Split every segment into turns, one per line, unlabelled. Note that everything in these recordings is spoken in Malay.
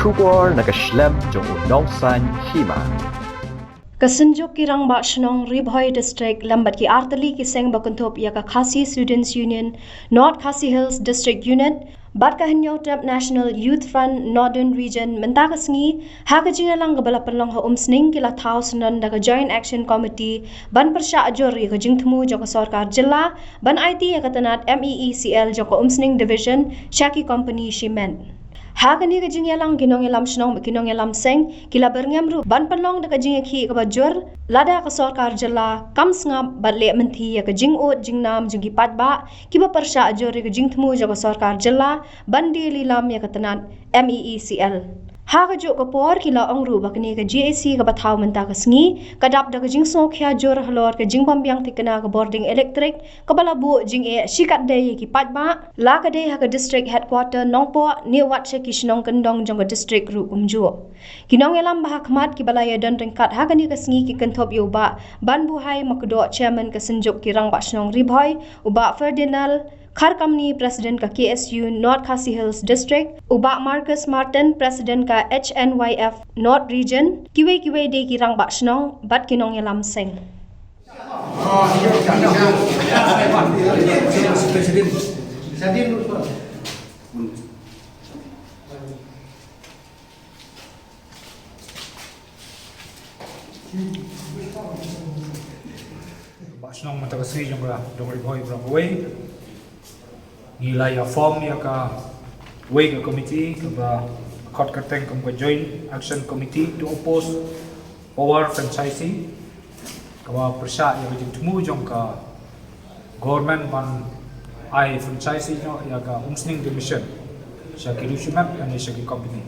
Shubor nakaslem jong unongsan hima.
Kasenjuk kirang ba shnong Ribhoi district lambat ki artali ki seng bakuntop ya ka Khasi Students Union North Khasi Hills District Unit bat ka Hinyotep National Youth Front Northern Region mentaka sngi ha ka jingalang gabala panlong ha umsning kila thau sunan da ka Joint Action Committee ban persya ajor ka jingthmu joko sarkar jilla ban IT ya ka tanat MEECL joko umsning division Shaki Company Cement. Hakani ka jingyalang kinong elam shnong kinong elam seng kila berngam ru ban panlong da ka jingki ka bajur lada ka sarkar jalla kam snga batle menti ya ka jingot jingnam jingi patba kiba persya ajori ka jingthmu jaga sarkar jalla ban di lilam ya ka tanan MEECL ha ka jo ka por kila ongru bakni ka GAC ka bathau menta ka sngi kadap da ka jingso khya jor halor ka jingbam byang tikna ka boarding electric ka balabu jing e shikat de ki patba la ka de ha ka district headquarter nongpo ni wat she kishnong kendong jong ka district ru umjo kinong elam bah khmat ki balaya dan rengkat ha ka ni ka sngi ki kenthop yu ba ban buhai makdo chairman ka senjuk kirang ba shnong Ribhoi uba Ferdinand Khar Kamni President ka KSU North Khasi Hills District, Uba Marcus Martin President ka HNYF North Region, kiwe de kirang ba shnong bat kinong yalam seng.
Ba shnong mata kasri jongra Ribhoi Brahway nilai form ya ka way ka committee ka court kateng ka joint action committee to oppose power franchising ka persya ya ka temu jong ka government ban ai franchising no ya ka umsning division sya ki rusumat ani sya ki company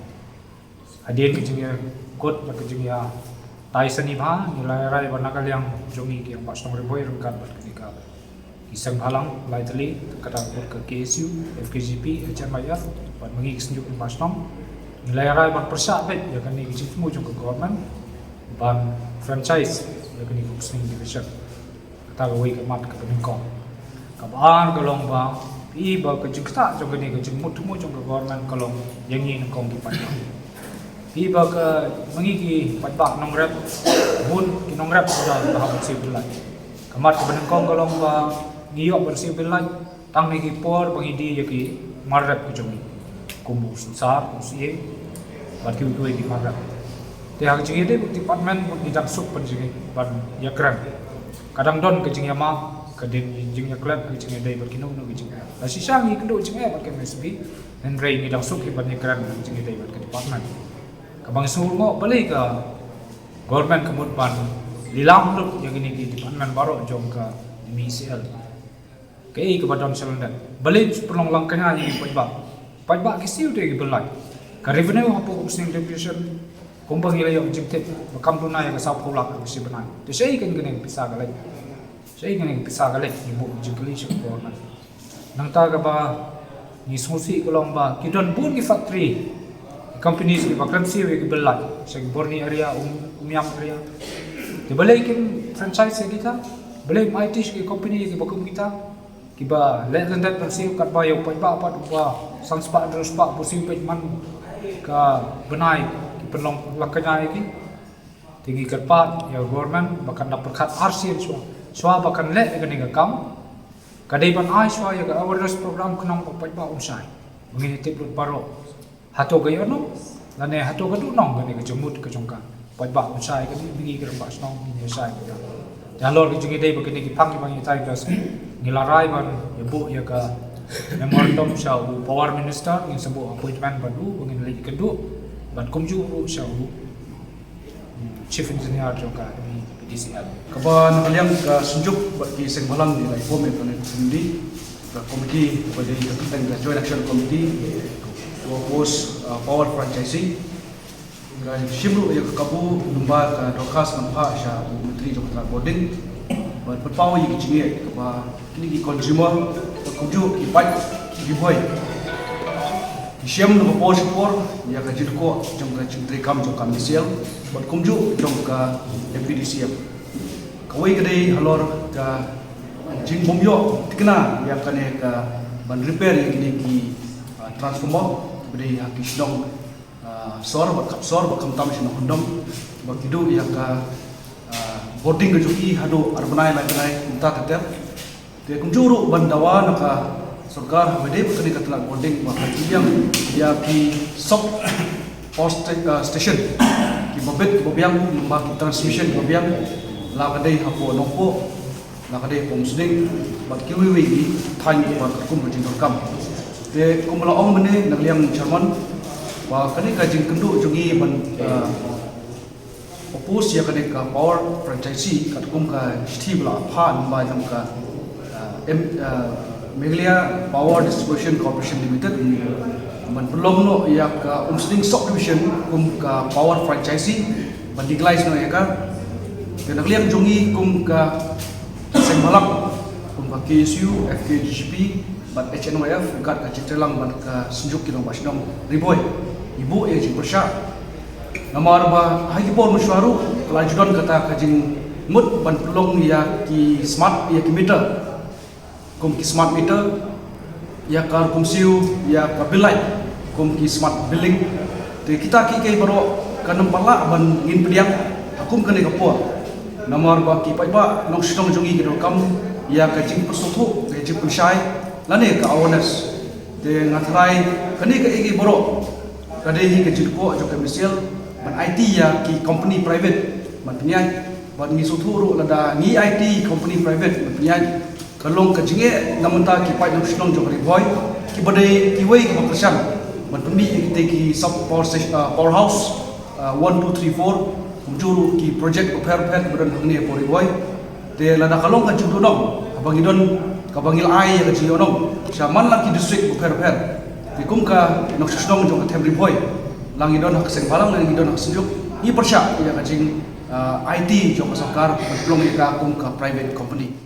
adien ki jing court ba ki jing ya tai sani bha nilai rai ban nakal yang jongi ki ba shnong Ribhoi rengkan bat ki ka isang halang lightly kata ke KSU, FKGP, HMIF buat mengikis senjuk di Pasnom nilai rai ban persya bet ya kan ni kicik temu jong ke government ban franchise ya kan ni umsning division kata gawai ke mat ke peningkong kabar kalong ba i ba ke jikta jong ke ni ke jemut temu jong ke government kalong yang ni kong ki Pasnom i ba ke mengiki patbak nong rep bun ki nong rep sudah tahap sibuk kamat ke peningkong kalong ba ngiyok bersih belai tang ni por pangidi yaki marrap ko jomi kumbu sar usie bat ki uoi ki marrap te hak jingi de department di dang suk pan jingi ban yakran kadang don ke jingi ma ke din jingi klub ke jingi dai berkino no ke jingi la sisang ni kendo jingi bat ke mesbi dan rei ni dang suk ki ban yakran jingi dai bat ke department kabang sungo balai ka government kemud ban lilam lut yang ini di department baru jong ka MEECL kei ke badan selendan balik perlong langkahnya yang pajak kisiu dia belai ke revenue apa umsning division kumpang ilai yang jengtet makam tunai yang sap pulak kisi benai tu saya kan kena pisah galai ibu jengkeli syukur nang ta ka ba ni susi kolong ba kidon pun di factory companies di vacancy we belai saya borni area umyam area di balai kan franchise kita balai IT ki company ki bakum kita kiba let that persiu kat bayo pajak apa sanspa terus pak persiu pejman ka benai ki penlong lakanya iki tinggi kerpat ya government bahkan dapat kat arsil swa bahkan let dengan ni kam kadai ban ai swa ya ka awareness program kenong pajak unsai mengini tip baro hato gayo no lane hato gadu nong gani ka jemut ka jongka pajak unsai ka bigi kerpa snong ni sai ka jalur ki jingi dai begini ki phang ki bangi tai plus ngilarai ban ibu ya ka memorandum sya power minister yang sebut appointment baru bengin lagi kedua ban kumju sya chief engineer joka PDCL
kaban kalian ka senjuk bagi seng malang ni lai form ekonomi komiti pada kita joint action committee to oppose power franchising dan shimlu ya kabu numba dokas nampa sya menteri joko boarding ban perpau yi kicing ba kini ki consumer kuju ki pat ki boy Siam no po support ya ka jidko jong ka chintri kam jong kam sial ban kumju jong ka MPDCM kawai gede halor ka jing bomyo tikna ya kane ka ban repair yang kini ki transformer beri hakis dong sor bat kam shin hondom bakidu ya ka boarding ke juki hado arbanai lai unta teter te kumjuru bandawa naka sarkar hade putani katla boarding ma yang ya ki sok post station ki babet babiang ma ki transmission babiang la kadai hapo nopo la kadai pomsding bat kiwi ni than ba kum bujin kam te kumla ong mene nagliang chairman wa kani ka jing kendu jungi ban opus ya kani ka power franchisee kat kum ka stibla pha numba jam ka Meghalaya Power Distribution Corporation Limited man belum no ya ka umsding stock division kum ka power franchisee ban declare no ya ka ke nagliang jungi kum ka sengmalak kum ka KSU FKGP bat HNYF kat ka citelang ban ka sunjuk kilong basnong riboy ibu ya jing persya namar ba hagi por musywaru kelajudan kata kajing mut ban pelong ya ki smart ya ki meter kum ki smart meter ya kar kum siu ya ka bilai kum ki smart billing te kita ki ke baro kanam pala ban ngin pediang akum kane kapua namar ba ki pai ba nong sitong jongi ki kam ya ka jing persothu ke jing pushai lane ka awareness te ngathrai kane ka ege baro kade hi ke jiko jo ka misel ban IT ya ki company private ban pnyai ban ngi sothu ru lada ngi IT company private ban pnyai kalong ka jinge namunta ki pai nong sitong jo ri boy ki bade ki wei ki makrsan ban pmi ki ki sub power house 1 2 3 4 kumjuru ki project upher beran hangni pori boy te lada kalong ka judu nong abangidon kabangil ai ka jionong shaman la ki district upher te kum ka nok shnong jo ka themri boy langidon hak seng balang langidon hak sejuk ni persya ya ka jing IT jo ka sarkar belum ka kum ka private company